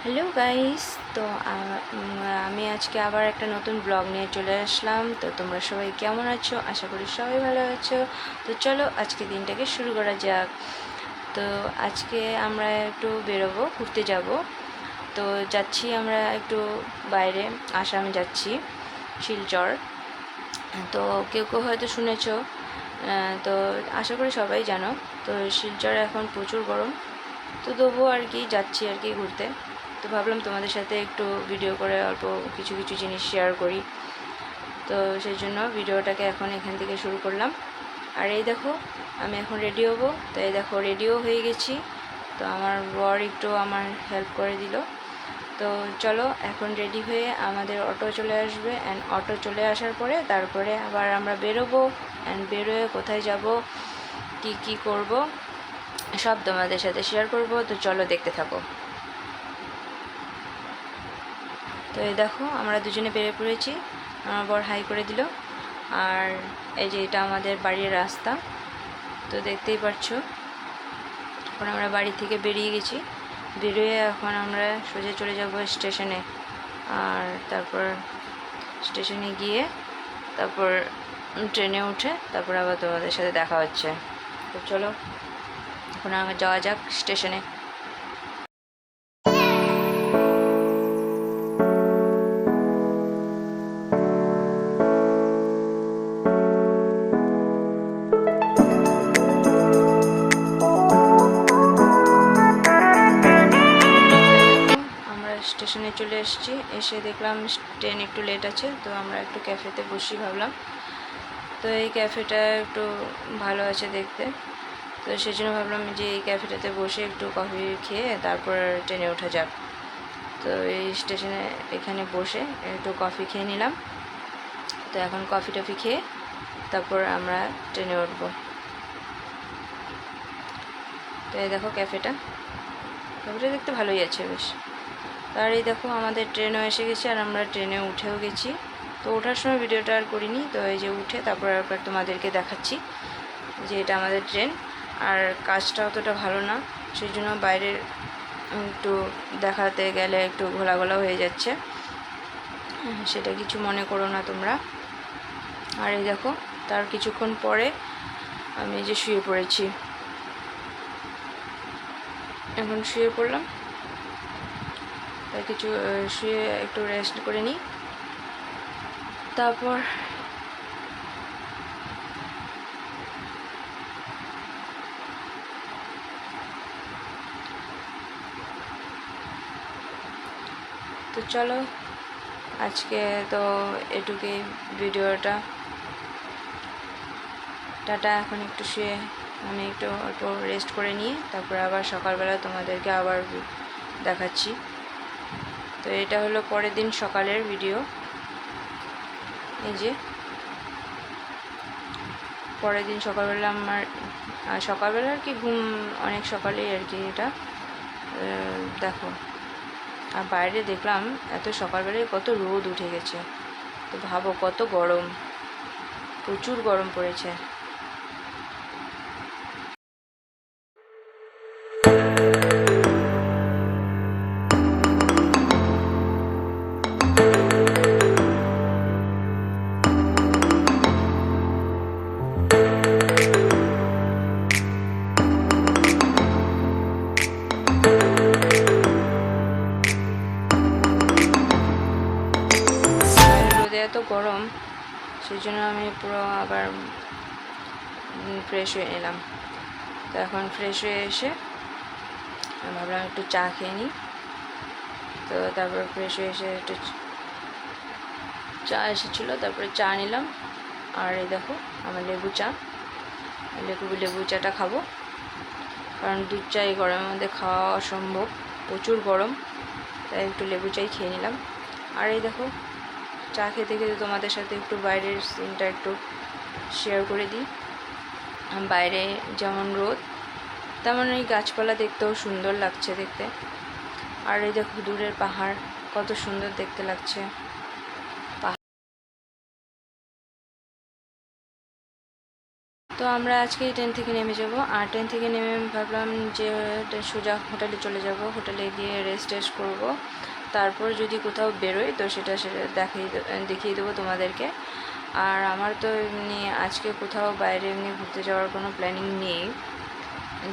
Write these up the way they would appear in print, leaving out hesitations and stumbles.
Hello guys. তো আমি আজকে আবার একটা নতুন ব্লগ নিয়ে চলে আসলাম। তো তোমরা সবাই কেমন আছো? আশা করি সবাই ভালো আছো। তো চলো আজকে দিনটাকে শুরু করা যাক। তো আজকে আমরা একটু বেরোবো, ঘুরতে যাব। তো যাচ্ছি আমরা একটু বাইরে, আসামে যাচ্ছি, শিলচর। তো কেউ কেউ হয়তো শুনেছো, তো আশা করি সবাই জানো। তো শিলচরে এখন প্রচুর গরম, তো তবুও আর কি যাচ্ছি আর কি ঘুরতে। তো ভাবলাম তোমাদের সাথে একটু ভিডিও করে অল্প কিছু কিছু জিনিস শেয়ার করি। তো সেই জন্য ভিডিওটাকে এখন এখান থেকে শুরু করলাম। আর এই দেখো আমি এখন রেডি হব। তো এই দেখো রেডিও হয়ে গেছি। তো আমার বর একটু আমার হেল্প করে দিল। তো চলো এখন রেডি হয়ে আমাদের অটো চলে আসবে, অ্যান্ড অটো চলে আসার পরে তারপরে আবার আমরা বেরোবো, অ্যান্ড বেরোয় কোথায় যাব, কি কি করব সব তোমাদের সাথে শেয়ার করব। তো চলো দেখতে থাকো। তো এই দেখো আমরা দুজনে বেরিয়ে পড়েছি। আমার বর হাই করে দিল। আর এই যে এটা আমাদের বাড়ির রাস্তা, তো দেখতেই পাচ্ছ। এখন আমরা বাড়ি থেকে বেরিয়ে গেছি। বেরিয়ে এখন আমরা সোজা চলে যাব স্টেশনে। আর তারপর স্টেশনে গিয়ে তারপর ট্রেনে উঠে তারপর আবার তোমাদের সাথে দেখা হচ্ছে। তো চলো এখন আমরা যাওয়া যাক স্টেশনে। আমরা স্টেশনে চলে এসেছি। এসে দেখলাম ট্রেন একটু লেট আছে, তো আমরা একটু ক্যাফেতে বসি ভাবলাম। তো এই ক্যাফেটা একটু ভালো আছে দেখতে, তো সেই জন্য ভাবলাম যে এই ক্যাফেটাতে বসে একটু কফি খেয়ে তারপর ট্রেনে ওঠা যাক। তো এই স্টেশনে এখানে বসে একটু কফি খেয়ে নিলাম। তো এখন কফি টফি খেয়ে তারপর আমরা ট্রেনে উঠব। তো এই দেখো ক্যাফেটা দেখতে ভালোই আছে বেশ। আর এই দেখো আমাদের ট্রেনও এসে গেছে, আর আমরা ট্রেনে উঠেও গেছি। তো ওঠার সময় ভিডিওটা আর করিনি। তো এই যে উঠে তারপর একবার তোমাদেরকে দেখাচ্ছি যে এটা আমাদের ট্রেন। আর কাজটা অতটা ভালো না, সেই জন্য বাইরের একটু দেখাতে গেলে একটু ঘোলা ঘোলা হয়ে যাচ্ছে, সেটা কিছু মনে করো না তোমরা। আর এই দেখো তার কিছুক্ষণ পরে আমি যে শুয়ে পড়েছি, এখন শুয়ে পড়লাম। তাই কিছু শুয়ে একটু রেস্ট করে নিই। তারপর তো চলো আজকে তো এটুকুই ভিডিওটা। টাটা। এখন একটু শুয়ে আমি একটু অল্প রেস্ট করে নিয়ে তারপর আবার সকালবেলা তোমাদেরকে আবার দেখাচ্ছি। তো এটা হলো পরের দিন সকালের ভিডিও। এই যে পরের দিন সকালবেলা আমার সকালবেলা আর কি ঘুম অনেক সকালেই আর কি এটা দেখো। আর বাইরে দেখলাম এত সকালবেলায় কত রোদ উঠে গেছে। তো ভাবো কত গরম, প্রচুর গরম পড়েছে। রোদে এত গরম, সেই জন্য আমি পুরো আবার ফ্রেশ হয়ে নিলাম। তো এখন ফ্রেশ হয়ে এসে ভাবলাম একটু চা খেয়ে নিই। তো তারপর ফ্রেশ হয়ে এসে একটু চা এসেছিলো, তারপরে চা নিলাম। আর এই দেখো আমার লেবু চা, লেবু চাটা খাবো, কারণ দুধ চা এই গরমের মধ্যে খাওয়া অসম্ভব, প্রচুর গরম। তাই একটু লেবু চাই খেয়ে নিলাম। আর এই দেখো চা খেতে খেতে তোমাদের সাথে একটু বাইরের সিনটা একটু শেয়ার করে দিই। বাইরে যেমন রোদ, তেমন এই গাছপালা দেখতেও সুন্দর লাগছে দেখতে। আর এই দেখো দূরের পাহাড় কত সুন্দর দেখতে লাগছে। তো আমরা আজকে ট্রেন থেকে নেমে যাব, আর ট্রেন থেকে নেমে ভাবলাম যে সোজা হোটেলে চলে যাব, হোটেলে গিয়ে রেস্ট টেস্ট করবো, তারপর যদি কোথাও বেরোই তো সেটা দেখিয়ে দেবো তোমাদেরকে। আর আমার তো এমনি আজকে কোথাও বাইরে এমনি ঘুরতে যাওয়ার কোনো প্ল্যানিং নেই,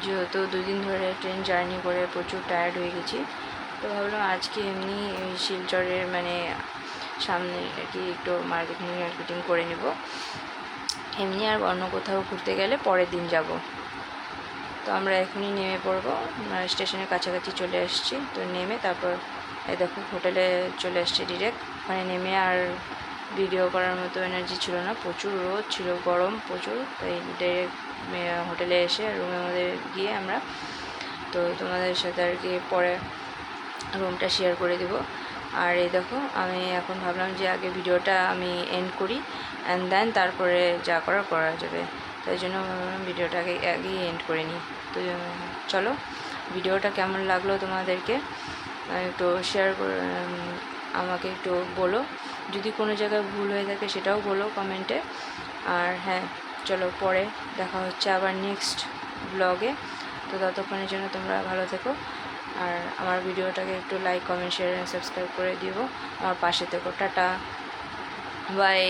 যেহেতু 2 দিন ধরে ট্রেন জার্নি করে প্রচুর টায়ার্ড হয়ে গেছি। তো ভাবলাম আজকে এমনি শিলচরের মানে সামনে আর কি একটু মার্কেটিং করে নেব, এমনি আর অন্য কোথাও ঘুরতে গেলে পরের দিন যাব। তো আমরা এখনই নেমে পড়বো, স্টেশনের কাছাকাছি চলে আসছি। তো নেমে তারপর এই দেখো হোটেলে চলে আসছি ডিরেক্ট। ওখানে নেমে আর ভিডিও করার মতো এনার্জি ছিল না, প্রচুর রোদ ছিল, গরম প্রচুর। তাই ডিরেক্ট হোটেলে এসে রুমের মধ্যে গিয়ে আমরা তো তোমাদের সাথে আর কি পরে রুমটা শেয়ার করে দেব। আর এই দেখো আমি এখন ভাবলাম যে আগে ভিডিওটা আমি এন্ড করি, অ্যান্ড দেন তারপরে যা করা যাবে। তাই জন্য ভাবলাম ভিডিওটা আগেই এন্ড করে নিই। তো চলো, ভিডিওটা কেমন লাগলো তোমাদেরকে একটু শেয়ার করে আমাকে একটু বলো, যদি কোনো জায়গায় ভুল হয়ে থাকে সেটাও বলো কমেন্টে। আর হ্যাঁ, চলো পরে দেখা হচ্ছে আবার নেক্সট ব্লগে। তো ততক্ষণের জন্য তোমরা ভালো থেকো, আর আমার ভিডিওটাকে একটু লাইক কমেন্ট শেয়ার সাবস্ক্রাইব করে দিও, আমার পাশে থেকো। Tata, by.